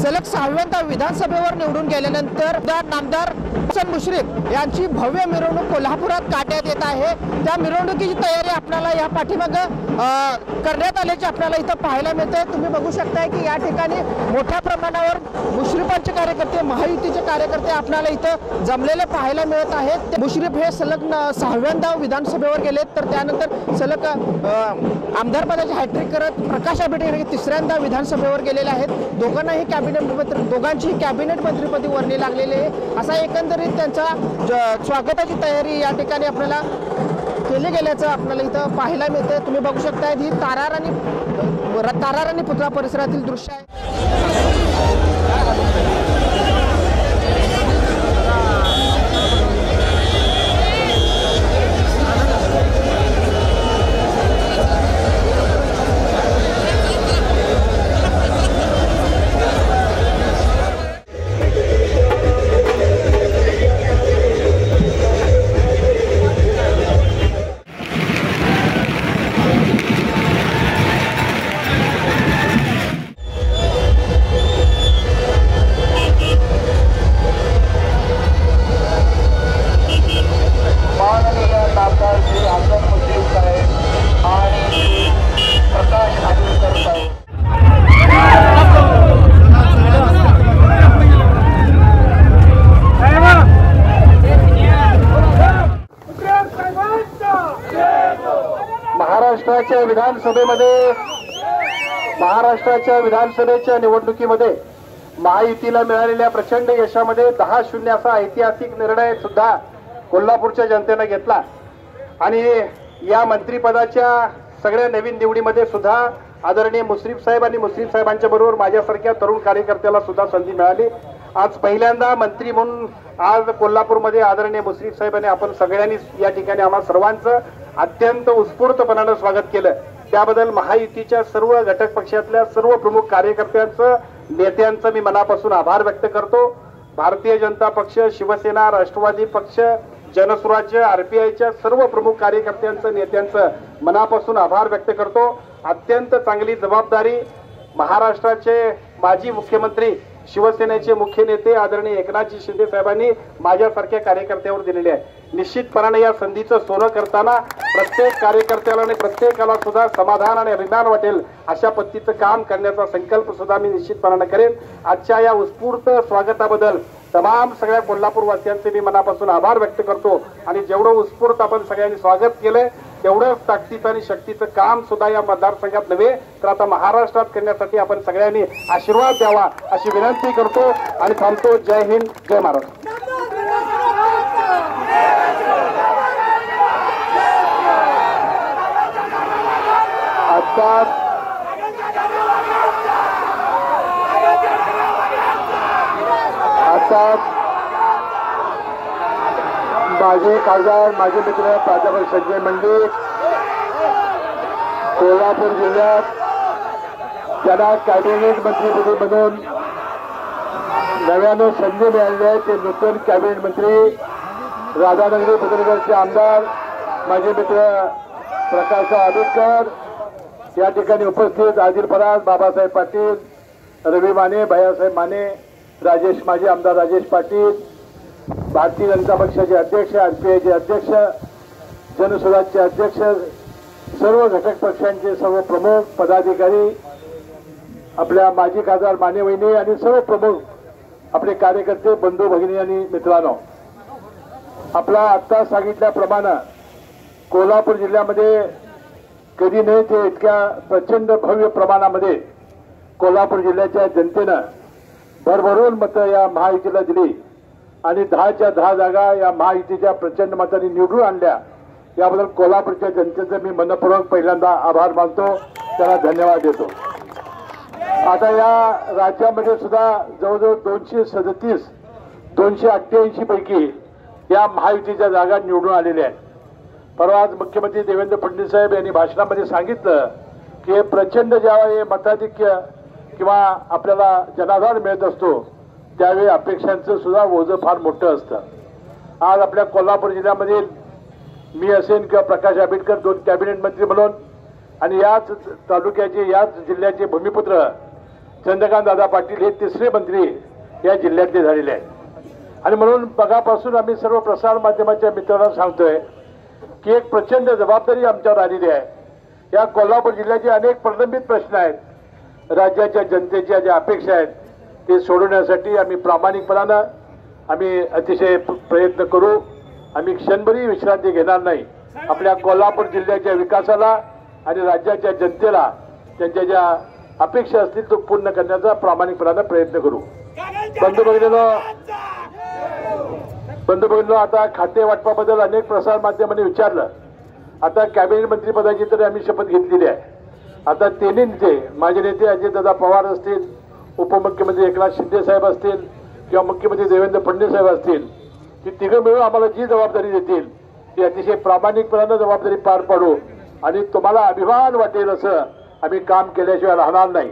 सलग 6व्यांदा विधानसभेवर निवडून गेल्यानंतर नामदार हसन मुश्रीफ यांची भव्य मिरवणूक कोल्हापुरात काढण्यात येत आहे। त्या मिरवणुकीची तयारी आपल्याला या पाठीमागे करण्यात आल्याचे आपल्याला इथं पाहायला मिळते। तुम्ही बघू शकताय की या ठिकाणी मोठ्या प्रमाणावर मुश्रीफांचे कार्यकर्ते, महायुतीचे कार्यकर्ते आपल्याला इथं जमलेले पाहायला मिळत आहेत। मुश्रीफ हे सलग 6व्यांदा विधानसभेवर गेलेत, तर त्यानंतर सलग आमदार पदाची हॅट्रिक करत प्रकाश आंबेडकर हे 3ऱ्यांदा विधानसभेवर गेलेले आहेत। दोघांनाही दोघांची कॅबिनेट मंत्रीपदी वर्णी लागलेली आहे। असा एकंदरीत त्यांचा स्वागताची तयारी या ठिकाणी आपल्याला केली गेल्याचं आपल्याला इथं पाहायला मिळते। तुम्ही बघू शकता ही तारार आणि पुतळा परिसरातील दृश्य आहे। महाराष्ट्राच्या विधानसभेच्या निवडणुकीमध्ये महायुतीला मिळालेल्या प्रचंड यशामध्ये 10-0 असा ऐतिहासिक निर्णय सुद्धा कोल्हापूरच्या जनतेने घेतला आणि या मंत्रिपदाच्या सगळ्या नवीन निवडीमध्ये सुद्धा आदरणीय मुश्रीफ साहेब आणि मुश्रीफ साहेबांच्या बरोबर माझ्यासारख्या तरुण कार्यकर्त्याला सुद्धा संधी मिळाली। आज पहिल्यांदा मंत्री म्हणून आज कोल्हापूरमध्ये आदरणीय मुश्रीफ साहेबांनी आपण सगळ्यांनी या ठिकाणी आम्हा सर्वांचं अत्यंत उत्स्फूर्तपणाने स्वागत केलं। त्याबद्दल महायुतीच्या सर्व घटक पक्षातल्या सर्व प्रमुख कार्यकर्त्यांचं, नेत्यांचं मी मनापासून आभार व्यक्त करतो। भारतीय जनता पक्ष, शिवसेना, राष्ट्रवादी पक्ष, जनसुराज्य, आरपीआयच्या सर्व प्रमुख कार्यकर्त्यांचं, नेत्यांचं मनापासून आभार व्यक्त करतो। अत्यंत चांगली जबाबदारी महाराष्ट्राचे माजी मुख्यमंत्री, शिवसेनेचे मुख्य नेते आदरणीय एकनाथजी शिंदे साहेबांनी माझ्यासारख्या कार्यकर्त्यावर दिलेले आहे। निश्चितपणाने या संधीचं सोनं करताना प्रत्येक कार्यकर्त्याला आणि प्रत्येकाला सुद्धा समाधान आणि अभिमान वाटेल अशा पद्धतीचं काम करण्याचा संकल्प सुद्धा मी निश्चितपणाने करेन। आजच्या या उत्स्फूर्त स्वागताबद्दल तमाम सगळ्या कोल्हापूरवासियांचे मी मनापासून आभार व्यक्त करतो आणि जेवढं उत्स्फूर्त आपण सगळ्यांनी स्वागत केलंय तेवढंच ताकदीचं आणि शक्तीचं काम सुद्धा या मतदारसंघात नव्हे तर आता महाराष्ट्रात करण्यासाठी आपण सगळ्यांनी आशीर्वाद द्यावा अशी विनंती करतो आणि थांबतो। जय हिंद, जय महाराष्ट्र। माझे खासदार, माझे मित्र प्राध्यापक संजय मंडलिक कोल्हापूर जिल्ह्यात त्यांना कॅबिनेट मंत्रीपदी म्हणून नव्यानं संधी मिळाली आहे। ते नूतन कॅबिनेट मंत्री राधानगरी बुद्रुकचे आमदार माझे मित्र प्रकाश आंबेडकर या ठिकाणी उपस्थित, आदिल फराज, बाबासाहेब पाटील, रवी माने, भैयासाहेब माने, राजेश, माजी आमदार राजेश पाटील, भारतीय जनता पक्षाचे अध्यक्ष, आरपीआयचे अध्यक्ष, जनसुराज्यचे अध्यक्ष, सर्व घटक पक्षांचे सर्व प्रमुख पदाधिकारी, आपल्या माजी खासदार माने वहिनी आणि सर्व प्रमुख आपले कार्यकर्ते, बंधू भगिनी आणि मित्रांनो, आपला आता सांगितल्याप्रमाणे कोल्हापूर जिल्ह्यामध्ये कधी नाही ते इतक्या प्रचंड भव्य प्रमाणामध्ये कोल्हापूर जिल्ह्याच्या जनतेनं भरभरून मतं या महायुतीला दिली आणि 10च्या 10 जागा या महायुतीच्या प्रचंड मतांनी निवडून आणल्या। याबद्दल कोल्हापूरच्या जनतेचं मी मनपूर्वक पहिल्यांदा आभार मानतो, त्यांना धन्यवाद देतो। आता या राज्यामध्ये सुद्धा जवळजवळ 237, 288 पैकी या महायुतीच्या जागा निवडून आलेल्या आहेत। परवा आज मुख्यमंत्री देवेंद्र फडणवीस साहेब यांनी भाषणामध्ये सांगितलं की प्रचंड ज्यावेळी मताधिक्य किंवा आपल्याला जनाधार मिळत असतो त्यावेळी अपेक्षांचं सुद्धा ओझं फार मोठं असतं। आज आपल्या कोल्हापूर जिल्ह्यामध्ये मी असेन किंवा प्रकाश आंबेडकर 2 कॅबिनेट मंत्री म्हणून आणि याच तालुक्याचे, याच जिल्ह्याचे भूमिपुत्र चंद्रकांत दादा पाटील हे तिसरे मंत्री या जिल्ह्यातले झालेले आहेत। आणि म्हणून बघापासून आम्ही सर्व प्रसार माध्यमाच्या मित्रांना सांगतोय की एक प्रचंड जबाबदारी आमच्यावर आलेली आहे। या कोल्हापूर जिल्ह्याचे अनेक प्रलंबित प्रश्न आहेत, राज्याच्या जनतेच्या ज्या अपेक्षा आहेत ते सोडवण्यासाठी आम्ही प्रामाणिकपणानं आम्ही अतिशय प्रयत्न करू। आम्ही क्षणभरही विश्रांती घेणार नाही। आपल्या कोल्हापूर जिल्ह्याच्या विकासाला आणि राज्याच्या जनतेला त्यांच्या ज्या अपेक्षा असतील तो पूर्ण करण्याचा प्रामाणिकपणानं प्रयत्न करू। बंधू भगिनींनो, आता खाते वाटपाबद्दल अनेक प्रसार माध्यमांनी विचारलं। आता कॅबिनेट मंत्रीपदाची तरी आम्ही शपथ घेतलेली आहे। आता तिन्ही नेते, माझे नेते अजितदादा पवार असतील, उपमुख्यमंत्री एकनाथ शिंदे साहेब असतील किंवा मुख्यमंत्री देवेंद्र फडणवीस साहेब असतील, ती तिघं मिळून आम्हाला जी जबाबदारी देतील ती अतिशय प्रामाणिकपणानं जबाबदारी पार पाडू आणि तुम्हाला अभिमान वाटेल असं आम्ही काम केल्याशिवाय राहणार नाही।